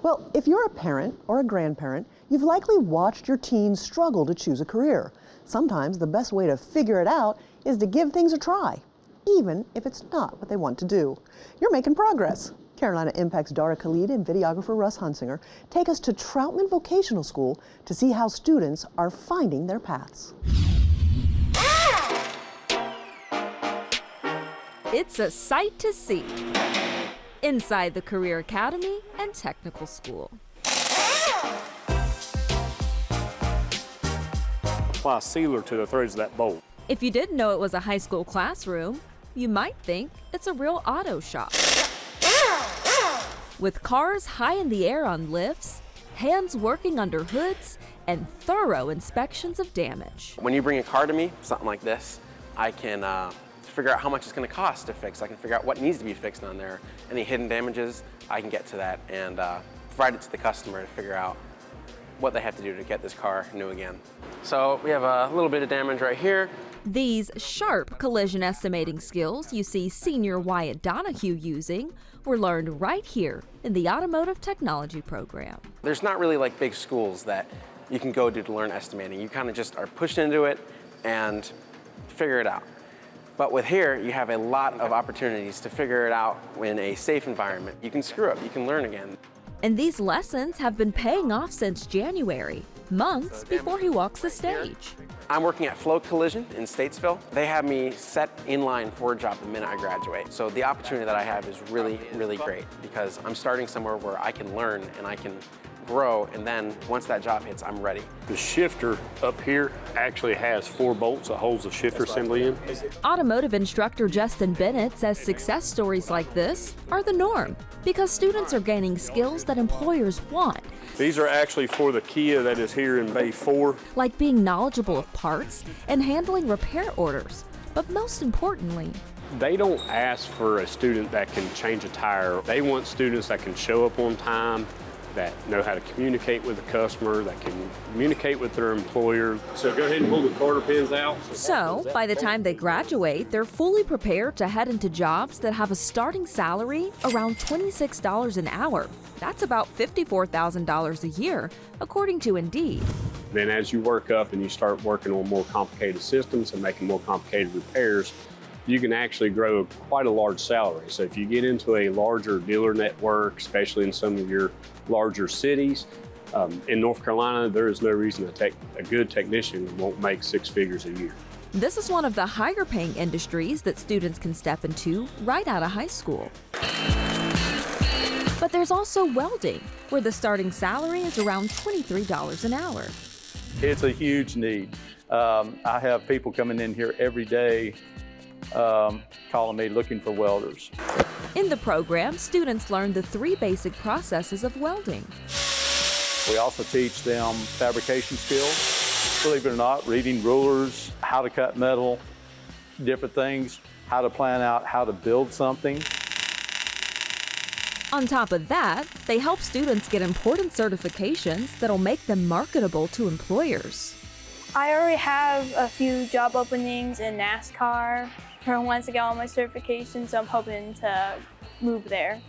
Well, if you're a parent or a grandparent, you've likely watched your teens struggle to choose a career. Sometimes the best way to figure it out is to give things a try, even if it's not what they want to do. You're making progress. Carolina Impact's Dara Khalid and videographer Russ Hunsinger take us to Troutman Vocational School to see how students are finding their paths. It's a sight to see inside the Career Academy and Technical School. Apply a sealer to the threads of that bolt. If you didn't know it was a high school classroom, you might think it's a real auto shop. With cars high in the air on lifts, hands working under hoods, and thorough inspections of damage. When you bring a car to me, something like this, I can figure out how much it's going to cost to fix. I can figure out what needs to be fixed on there. Any hidden damages, I can get to that and provide it to the customer to figure out what they have to do to get this car new again. So we have a little bit of damage right here. These sharp collision estimating skills you see Senior Wyatt Donahue using were learned right here in the Automotive Technology program. There's not really like big schools that you can go to learn estimating. You kind of just are pushed into it and figure it out. But with here, you have a lot of opportunities to figure it out in a safe environment. You can screw up, you can learn again. And these lessons have been paying off since January, months before he walks the stage. I'm working at Flow Collision in Statesville. They have me set in line for a job the minute I graduate. So the opportunity that I have is really, really great because I'm starting somewhere where I can learn and I can grow, and then once that job hits, I'm ready. The shifter up here actually has 4 bolts that holds the shifter assembly in. Automotive instructor Justin Bennett says success stories like this are the norm because students are gaining skills that employers want. These are actually for the Kia that is here in Bay 4. Like being knowledgeable of parts and handling repair orders. But most importantly, They don't ask for a student that can change a tire. They want students that can show up on time, that know how to communicate with the customer, that can communicate with their employer. So go ahead and pull the quarter pins out. So by the time they graduate, they're fully prepared to head into jobs that have a starting salary around $26 an hour. That's about $54,000 a year, according to Indeed. Then as you work up and you start working on more complicated systems and making more complicated repairs, you can actually grow quite a large salary. So if you get into a larger dealer network, especially in some of your larger cities, in North Carolina, there is no reason a good technician won't make 6 figures a year. This is one of the higher paying industries that students can step into right out of high school. But there's also welding, where the starting salary is around $23 an hour. It's a huge need. I have people coming in here every day calling me looking for welders. In the program, students learn the 3 basic processes of welding. We also teach them fabrication skills. Believe it or not, reading rulers, how to cut metal, different things, how to plan out how to build something. On top of that, they help students get important certifications that'll make them marketable to employers. I already have a few job openings in NASCAR for once I get all my certifications, so I'm hoping to move there.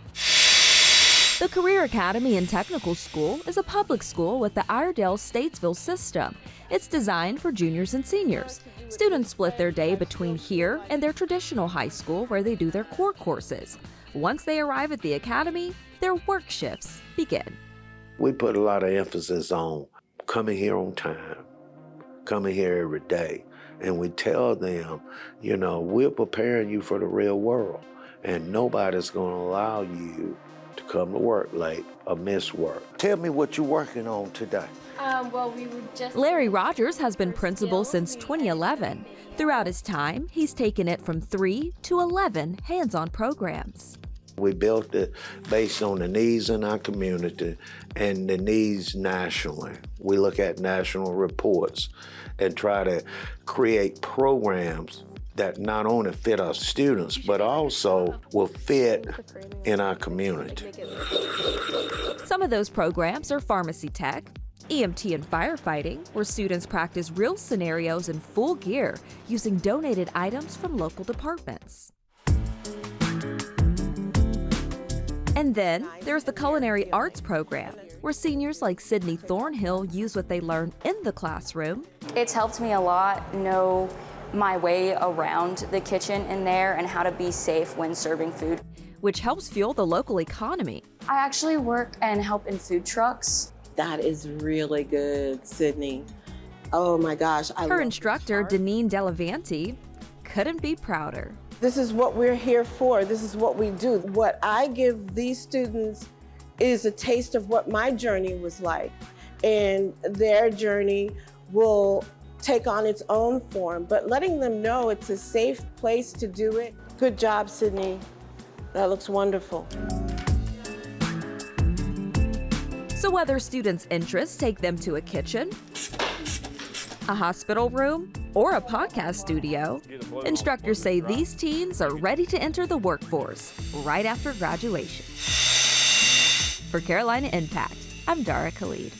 The Career Academy and Technical School is a public school with the Iredell-Statesville system. It's designed for juniors and seniors. Students split their day between here and their traditional high school where they do their core courses. Once they arrive at the academy, their work shifts begin. We put a lot of emphasis on coming here on time, coming here every day. And we tell them, you know, we're preparing you for the real world. And nobody's going to allow you to come to work late or miss work. Tell me what you're working on today. Larry Rogers has been principal since 2011. Throughout his time, he's taken it from 3 to 11 hands-on programs. We built it based on the needs in our community and the needs nationally. We look at national reports and try to create programs that not only fit our students, but also will fit in our community. Some of those programs are pharmacy tech, EMT and firefighting, where students practice real scenarios in full gear using donated items from local departments. And then there's the culinary arts program, where seniors like Sydney Thornhill use what they learn in the classroom. It's helped me a lot know my way around the kitchen in there and how to be safe when serving food, which helps fuel the local economy. I actually work and help in food trucks. That is really good, Sydney. Oh my gosh. Her instructor, Deneen Delavanti, couldn't be prouder. This is what we're here for. This is what we do. What I give these students is a taste of what my journey was like. And their journey will take on its own form, but letting them know it's a safe place to do it. Good job, Sydney. That looks wonderful. So whether students' interests take them to a kitchen, a hospital room, or a podcast studio, instructors say these teens are ready to enter the workforce right after graduation. For Carolina Impact, I'm Dara Khalid.